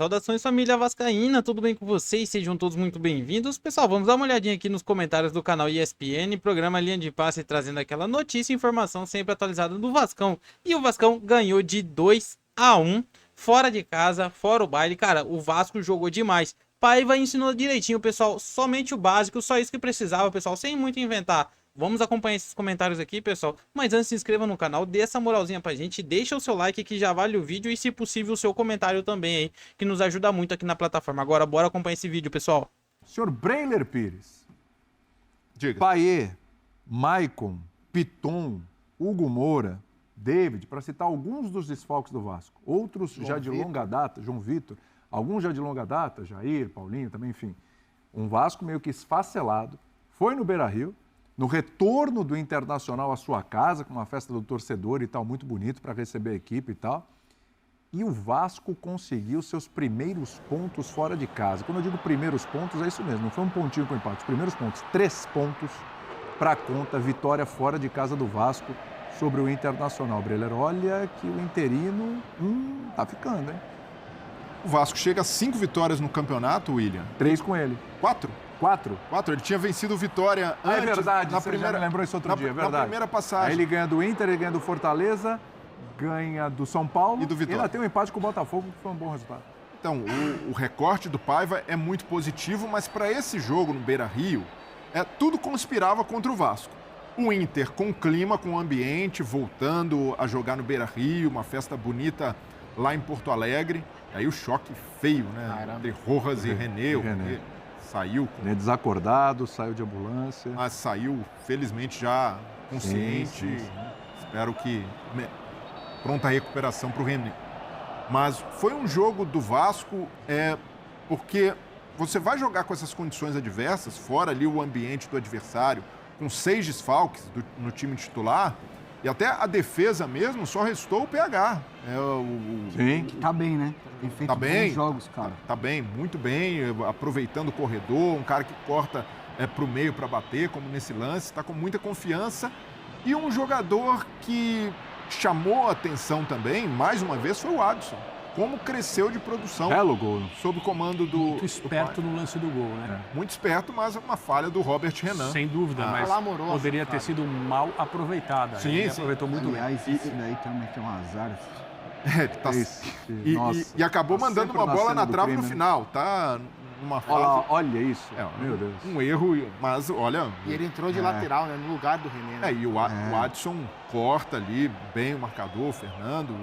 Saudações, família vascaína, tudo bem com vocês? Sejam todos muito bem-vindos. Pessoal, vamos dar uma olhadinha aqui nos comentários do canal ESPN, programa Linha de Passe, trazendo aquela notícia e informação sempre atualizada do Vascão. E o Vascão ganhou de 2-1, fora de casa, fora o baile. Cara, o Vasco jogou demais. Paiva ensinou direitinho, pessoal, somente o básico, só isso que precisava, pessoal, sem muito inventar. Vamos acompanhar esses comentários aqui, pessoal. Mas antes, se inscreva no canal, dê essa moralzinha pra gente, deixa o seu like que já vale o vídeo e, se possível, o seu comentário também aí, que nos ajuda muito aqui na plataforma. Agora, bora acompanhar esse vídeo, pessoal. Senhor Breiler Pires, Diga. Payet, Maicon, Piton, Hugo Moura, David, para citar alguns dos desfalques do Vasco. Outros já de longa data, João Vitor, alguns já de longa data, Jair, Paulinho também, enfim. Um Vasco meio que esfacelado, foi no Beira-Rio, no retorno do Internacional à sua casa, com uma festa do torcedor e tal, muito bonito para receber a equipe e tal. E o Vasco conseguiu seus primeiros pontos fora de casa. Quando eu digo primeiros pontos, é isso mesmo, não foi um pontinho com empate. Os primeiros pontos, 3 pontos para a conta, vitória fora de casa do Vasco sobre o Internacional. Breler, olha que o interino tá ficando, hein? O Vasco chega a 5 vitórias no campeonato, William. 3 com ele. 4? 4? 4. Ele tinha vencido o Vitória antes. É verdade, na você primeira, já me lembrou isso outro dia, é verdade. Na primeira passagem. Aí ele ganha do Inter, ele ganha do Fortaleza, ganha do São Paulo e do Vitória. E ainda tem um empate com o Botafogo, que foi um bom resultado. Então, o recorte do Paiva é muito positivo, mas para esse jogo no Beira-Rio, tudo conspirava contra o Vasco. O Inter com clima, com ambiente, voltando a jogar no Beira-Rio, uma festa bonita lá em Porto Alegre. Aí o choque feio, né? Caramba. Entre Rojas e René. O René saiu. Ele é desacordado, saiu de ambulância. Mas saiu, felizmente, já consciente. Sim. Espero que pronta recuperação para o René. Mas foi um jogo do Vasco, porque você vai jogar com essas condições adversas, fora ali o ambiente do adversário, com 6 desfalques no time titular, e até a defesa mesmo, só restou o PH. Sim. Tá bem, né? Tem feito bons jogos, cara. Tá bem, muito bem, aproveitando o corredor, um cara que corta pro meio para bater, como nesse lance, está com muita confiança. E um jogador que chamou a atenção também, mais uma vez, foi o Adson. Como cresceu de produção. Belo gol. Sob o comando do... Muito esperto no lance do gol, né? Muito esperto, mas uma falha do Robert Renan. Sem dúvida, mas poderia ter sido mal aproveitada. Sim, ele aproveitou muito bem. Aliás, esse daí também tem um azar. E acabou mandando uma bola na trave no final, tá? Numa fase... Olha isso, meu Deus. Um erro, mas olha... E ele entrou de lateral, né? No lugar do René. Né? E o Adson corta ali bem o marcador, o Fernando.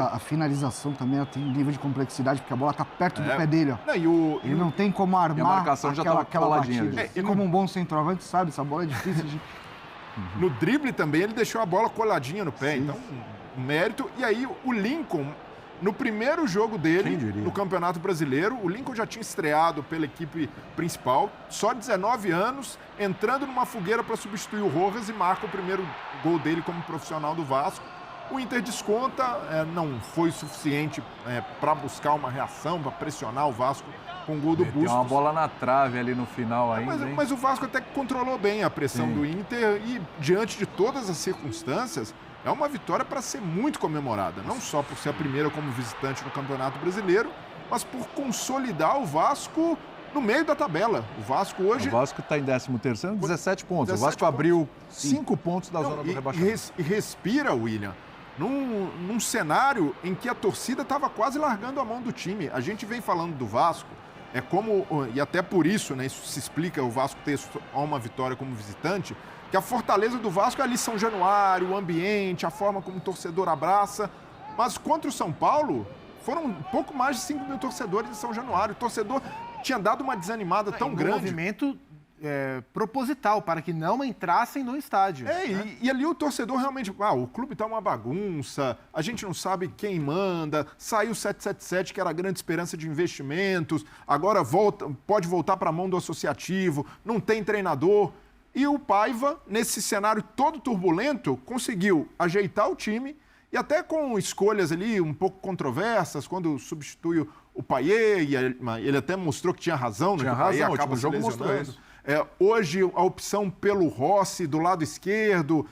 A finalização também tem um nível de complexidade, porque a bola tá perto do pé dele, ó. Ele não tem como armar a marcação já aquela batida. E como um bom centroavante, sabe, essa bola é difícil de... No drible também, ele deixou a bola coladinha no pé, então, mérito. E aí, o Lincoln... No primeiro jogo dele, no Campeonato Brasileiro, o Lincoln já tinha estreado pela equipe principal, só 19 anos, entrando numa fogueira para substituir o Rojas e marca o primeiro gol dele como profissional do Vasco. O Inter desconta, não foi suficiente para buscar uma reação, para pressionar o Vasco com o gol do Bustos. Tem uma bola na trave ali no final ainda. Mas o Vasco até que controlou bem a pressão do Inter e, diante de todas as circunstâncias, é uma vitória para ser muito comemorada, não só por ser a primeira como visitante no Campeonato Brasileiro, mas por consolidar o Vasco no meio da tabela. O Vasco hoje... O Vasco está em 13º, 17 pontos. O Vasco abriu 5 pontos da zona do rebaixamento. E respira, William, num cenário em que a torcida estava quase largando a mão do time. A gente vem falando do Vasco, e até por isso, né, isso se explica o Vasco ter uma vitória como visitante, que a fortaleza do Vasco é ali São Januário, o ambiente, a forma como o torcedor abraça. Mas contra o São Paulo, foram um pouco mais de 5 mil torcedores em São Januário. O torcedor tinha dado uma desanimada tão grande. Um movimento proposital, para que não entrassem no estádio. E ali o torcedor realmente... o clube está uma bagunça, a gente não sabe quem manda, saiu o 777, que era a grande esperança de investimentos, agora pode voltar para a mão do associativo, não tem treinador... E o Paiva, nesse cenário todo turbulento, conseguiu ajeitar o time e até com escolhas ali um pouco controversas, quando substitui o Payet, e ele até mostrou que tinha razão, né? Tinha razão, o jogo mostrou isso. Hoje, a opção pelo Rossi do lado esquerdo,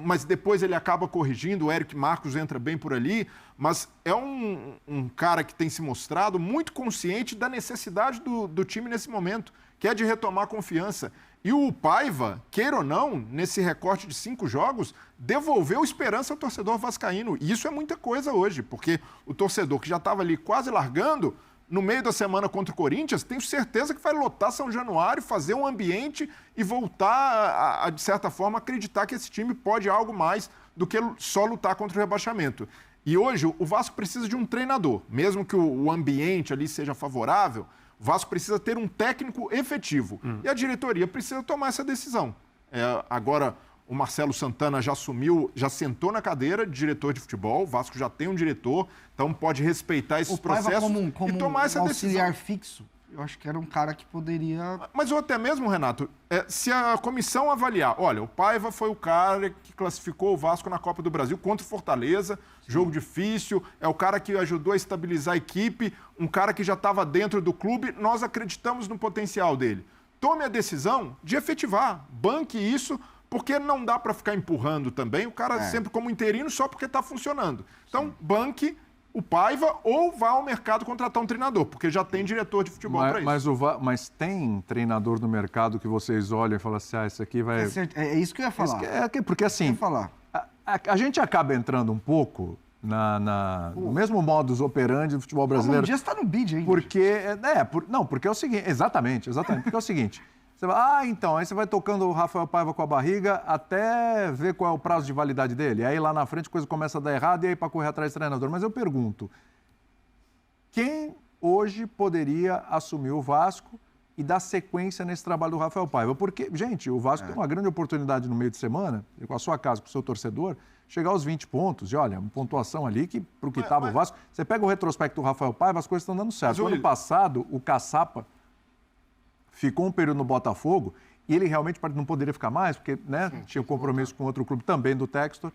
mas depois ele acaba corrigindo, o Eric Marcos entra bem por ali, mas é um cara que tem se mostrado muito consciente da necessidade do time nesse momento, que é de retomar a confiança. E o Paiva, queira ou não, nesse recorte de 5 jogos, devolveu esperança ao torcedor vascaíno. E isso é muita coisa hoje, porque o torcedor que já estava ali quase largando, no meio da semana contra o Corinthians, tenho certeza que vai lotar São Januário, fazer um ambiente e voltar de certa forma, acreditar que esse time pode algo mais do que só lutar contra o rebaixamento. E hoje o Vasco precisa de um treinador. Mesmo que o ambiente ali seja favorável, o Vasco precisa ter um técnico efetivo. E a diretoria precisa tomar essa decisão. Agora, o Marcelo Santana já assumiu, já sentou na cadeira de diretor de futebol, o Vasco já tem um diretor, então pode respeitar esses processos como e tomar essa auxiliar decisão. fixo, eu acho que era um cara que poderia... Mas ou até mesmo, Renato, se a comissão avaliar, olha, o Paiva foi o cara que classificou o Vasco na Copa do Brasil contra o Fortaleza, jogo difícil, é o cara que ajudou a estabilizar a equipe, um cara que já estava dentro do clube, nós acreditamos no potencial dele. Tome a decisão de efetivar, banque isso, porque não dá para ficar empurrando também o cara sempre como interino só porque está funcionando. Então, banque o Paiva ou vá ao mercado contratar um treinador, porque já tem diretor de futebol para isso. Mas tem treinador no mercado que vocês olham e falam assim, esse aqui vai... É isso que eu ia falar. Porque assim, a gente acaba entrando um pouco no mesmo modus operandi do futebol brasileiro. Um dia está no bid ainda. Porque é o seguinte, exatamente, porque é o seguinte... Você vai, então, aí você vai tocando o Rafael Paiva com a barriga até ver qual é o prazo de validade dele. Aí lá na frente a coisa começa a dar errado e aí para correr atrás do treinador. Mas eu pergunto, quem hoje poderia assumir o Vasco e dar sequência nesse trabalho do Rafael Paiva? Porque, gente, o Vasco tem uma grande oportunidade no meio de semana, com a sua casa, com o seu torcedor, chegar aos 20 pontos. E olha, uma pontuação ali que, para o que estava o Vasco... Você pega o retrospecto do Rafael Paiva, as coisas estão dando certo. No ano passado, o Caçapa ficou um período no Botafogo e ele realmente não poderia ficar mais, porque tinha um compromisso com outro clube também do Textor.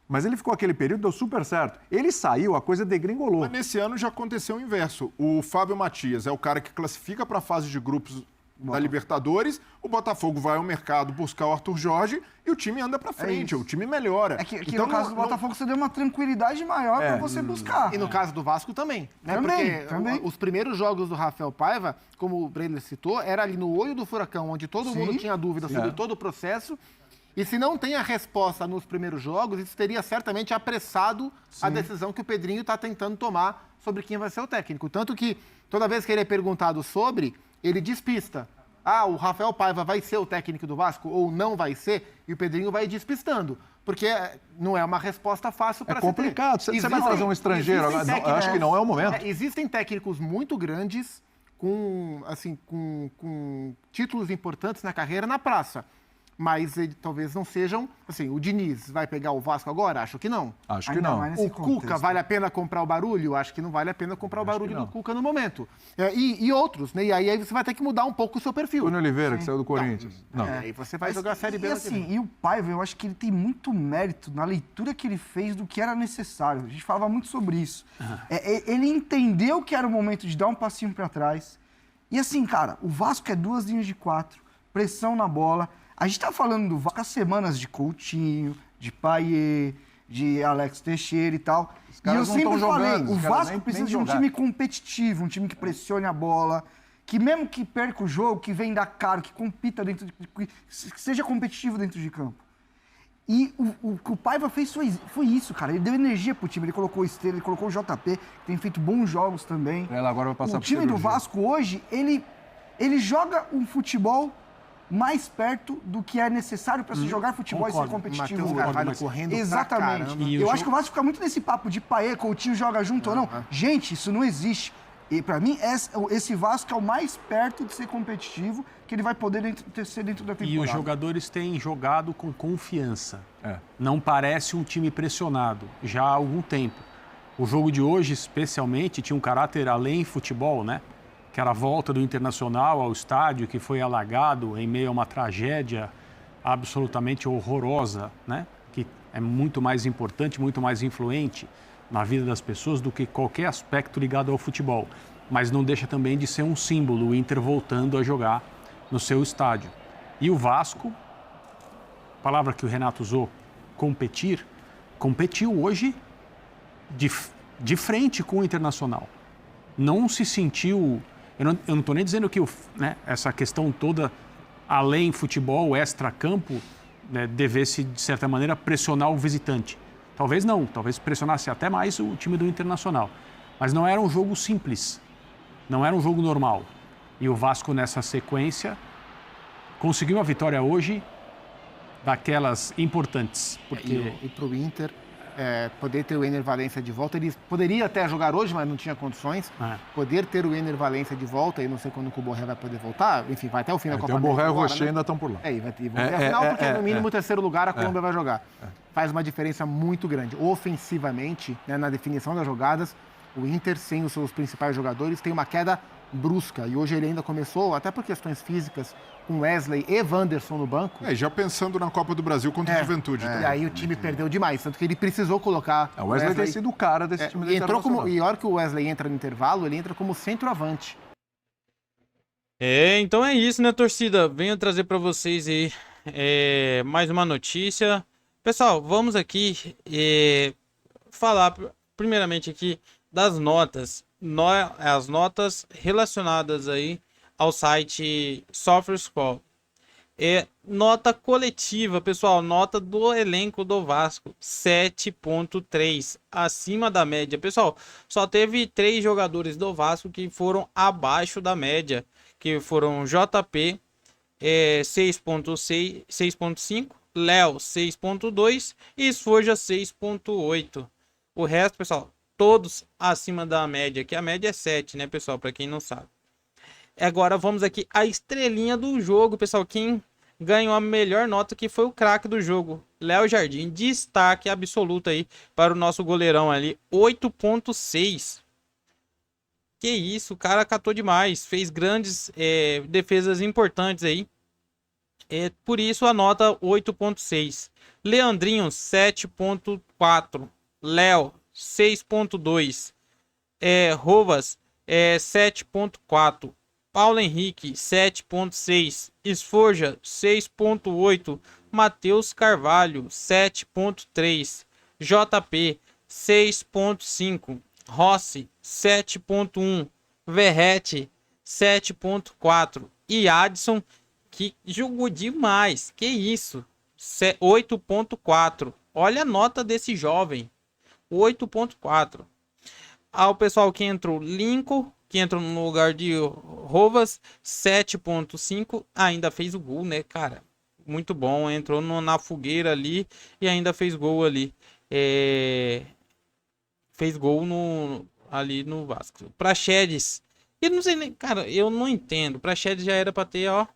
Mas ele ficou aquele período, deu super certo. Ele saiu, a coisa degringolou. Mas nesse ano já aconteceu o inverso. O Fábio Matias é o cara que classifica para a fase de grupos da Libertadores, o Botafogo vai ao mercado buscar o Arthur Jorge e o time anda para frente, o time melhora. Então, no caso do Botafogo você deu uma tranquilidade maior para você buscar. E no caso do Vasco também, né? Também. Os primeiros jogos do Rafael Paiva, como o Brenner citou, era ali no olho do furacão, onde todo mundo tinha dúvida sobre todo o processo. E se não tem a resposta nos primeiros jogos, isso teria certamente apressado a decisão que o Pedrinho está tentando tomar sobre quem vai ser o técnico. Tanto que toda vez que ele é perguntado sobre, ele despista. O Rafael Paiva vai ser o técnico do Vasco ou não vai ser? E o Pedrinho vai despistando. Porque não é uma resposta fácil para ser. É complicado. Você vai trazer um estrangeiro. Eu acho que não é o momento. Existem técnicos muito grandes com títulos importantes na carreira na praça. Mas talvez não sejam... Assim, o Diniz vai pegar o Vasco agora? Acho que não. Acho que não. O Cuca, vale a pena comprar o barulho? Acho que não vale a pena comprar o barulho do Cuca no momento. E outros, né? E aí você vai ter que mudar um pouco o seu perfil. Túlio Oliveira, que saiu do Corinthians. Não. Aí você vai jogar a Série B. E o Paiva, eu acho que ele tem muito mérito na leitura que ele fez do que era necessário. A gente falava muito sobre isso. Ele entendeu que era o momento de dar um passinho para trás. E assim, cara, o Vasco é 2 linhas de 4, pressão na bola... A gente tá falando do Vasco há semanas de Coutinho, de Payet, de Alex Teixeira e tal. E eu sempre falei, o Vasco precisa de um time competitivo, um time que pressione a bola, que mesmo que perca o jogo, que venda caro, que compita dentro que seja competitivo dentro de campo. E o que o Paiva fez foi isso, cara. Ele deu energia pro time, ele colocou o Estrela, ele colocou o JP, que tem feito bons jogos também. Agora vai passar o time do Vasco hoje, ele joga um futebol mais perto do que é necessário para se jogar futebol e ser competitivo. Correndo exatamente. Eu acho que o Vasco fica muito nesse papo de Payet, Coutinho joga junto ou não. Gente, isso não existe. E para mim, esse Vasco é o mais perto de ser competitivo que ele vai poder ser dentro da temporada. E os jogadores têm jogado com confiança. Não parece um time pressionado já há algum tempo. O jogo de hoje, especialmente, tinha um caráter além futebol, né? Que era a volta do Internacional ao estádio, que foi alagado em meio a uma tragédia absolutamente horrorosa, né? Que é muito mais importante, muito mais influente na vida das pessoas do que qualquer aspecto ligado ao futebol. Mas não deixa também de ser um símbolo, o Inter voltando a jogar no seu estádio. E o Vasco, palavra que o Renato usou, competir, competiu hoje de frente com o Internacional. Não se sentiu... Eu não estou nem dizendo que essa questão toda, além futebol, extra-campo, né, devesse, de certa maneira, pressionar o visitante. Talvez não, talvez pressionasse até mais o time do Internacional. Mas não era um jogo simples, não era um jogo normal. E o Vasco, nessa sequência, conseguiu uma vitória hoje daquelas importantes. Porque... E para o Inter, poder ter o Ener Valencia de volta, ele poderia até jogar hoje, mas não tinha condições. Poder ter o Ener Valencia de volta, e não sei quando o Borré vai poder voltar, enfim, vai até o fim da Copa América. O Borré e o agora, Rocher ainda estão por lá. E vai ter a final, porque no mínimo o terceiro lugar a Colômbia vai jogar. Faz uma diferença muito grande. Ofensivamente, né, na definição das jogadas, o Inter, sem os seus principais jogadores, tem uma queda brusca. E hoje ele ainda começou, até por questões físicas, com Wesley e Wanderson no banco. Já pensando na Copa do Brasil contra a Juventude. E aí o time perdeu demais, tanto que ele precisou colocar o Wesley tem sido o cara desse time do Internacional. E a hora que o Wesley entra no intervalo, ele entra como centroavante. Então é isso, né, torcida? Venho trazer para vocês aí mais uma notícia. Pessoal, vamos aqui falar primeiramente aqui das notas. As notas relacionadas aí ao site SofaScore. Nota coletiva, pessoal, nota do elenco do Vasco, 7.3, acima da média. Pessoal, só teve 3 jogadores do Vasco que foram abaixo da média, que foram JP, 6.5, Léo, 6.2 e Esforja, 6.8. O resto, pessoal, todos acima da média, que a média é 7, né, pessoal, para quem não sabe. Agora vamos aqui a estrelinha do jogo, pessoal. Quem ganhou a melhor nota que foi o craque do jogo, Léo Jardim. Destaque absoluto aí para o nosso goleirão ali, 8.6. Que isso, o cara catou demais. Fez grandes defesas importantes aí. Por isso a nota 8.6. Leandrinho, 7.4. Léo, 6.2. Rovas, 7.4. Paulo Henrique, 7.6. Esforja, 6.8. Matheus Carvalho, 7.3. JP, 6.5. Rossi, 7.1. Verrete, 7.4. E Adson, que jogou demais. Que isso? 8.4. Olha a nota desse jovem. 8.4. O pessoal que entrou, Lincoln, que entrou no lugar de Rovas, 7.5, ainda fez o gol, né, cara? Muito bom, entrou na fogueira ali e ainda fez gol ali. Fez gol ali no Vasco. Praxedes, eu não sei nem, cara, eu não entendo. Praxedes já era pra ter, ó.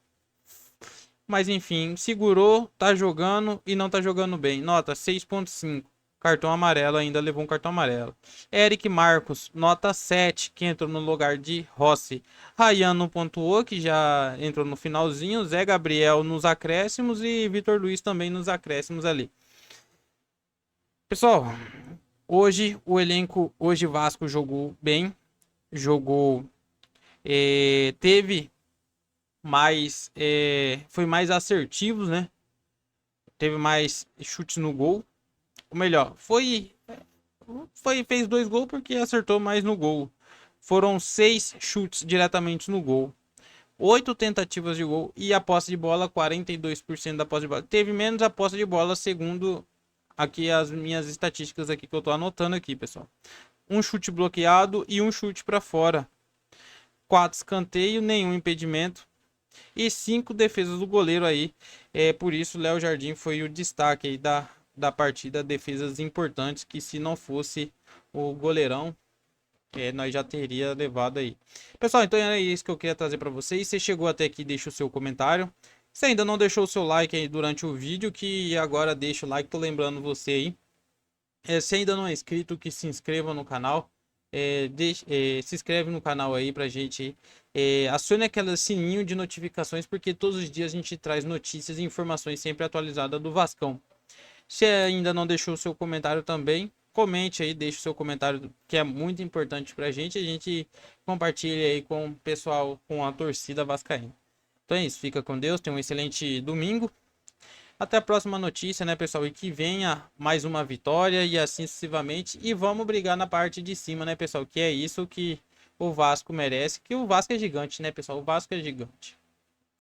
Mas enfim, segurou, tá jogando e não tá jogando bem. Nota 6.5. Cartão amarelo, ainda levou um cartão amarelo. Eric Marcos, nota 7, que entrou no lugar de Rossi. Ryan não pontuou, que já entrou no finalzinho. Zé Gabriel nos acréscimos e Vitor Luiz também nos acréscimos ali. Pessoal, hoje o elenco, hoje Vasco jogou bem. Jogou, teve mais, foi mais assertivos, né? Teve mais chutes no gol. Ou melhor, fez 2 gols porque acertou mais no gol. Foram 6 chutes diretamente no gol. 8 tentativas de gol e a posse de bola, 42% da posse de bola. Teve menos a posse de bola, segundo aqui as minhas estatísticas aqui que eu tô anotando aqui, pessoal. 1 chute bloqueado e 1 chute para fora. 4 escanteios, nenhum impedimento. E 5 defesas do goleiro aí. Por isso, Léo Jardim foi o destaque aí da partida, defesas importantes, que se não fosse o goleirão, nós já teria levado aí. Pessoal, então é isso que eu queria trazer para vocês. Se chegou até aqui, deixa o seu comentário. Se ainda não deixou o seu like aí durante o vídeo, que agora deixa o like, tô lembrando você aí. Se ainda não é inscrito, que se inscreva no canal. Se inscreve no canal aí pra gente. Acione aquele sininho de notificações, porque todos os dias a gente traz notícias e informações sempre atualizadas do Vascão. Se ainda não deixou o seu comentário também, comente aí, deixe o seu comentário, que é muito importante pra gente. A gente compartilha aí com o pessoal, com a torcida vascaína. Então é isso, fica com Deus, tenha um excelente domingo. Até a próxima notícia, né, pessoal? E que venha mais uma vitória e assim sucessivamente. E vamos brigar na parte de cima, né, pessoal? Que é isso que o Vasco merece. Que o Vasco é gigante, né, pessoal? O Vasco é gigante.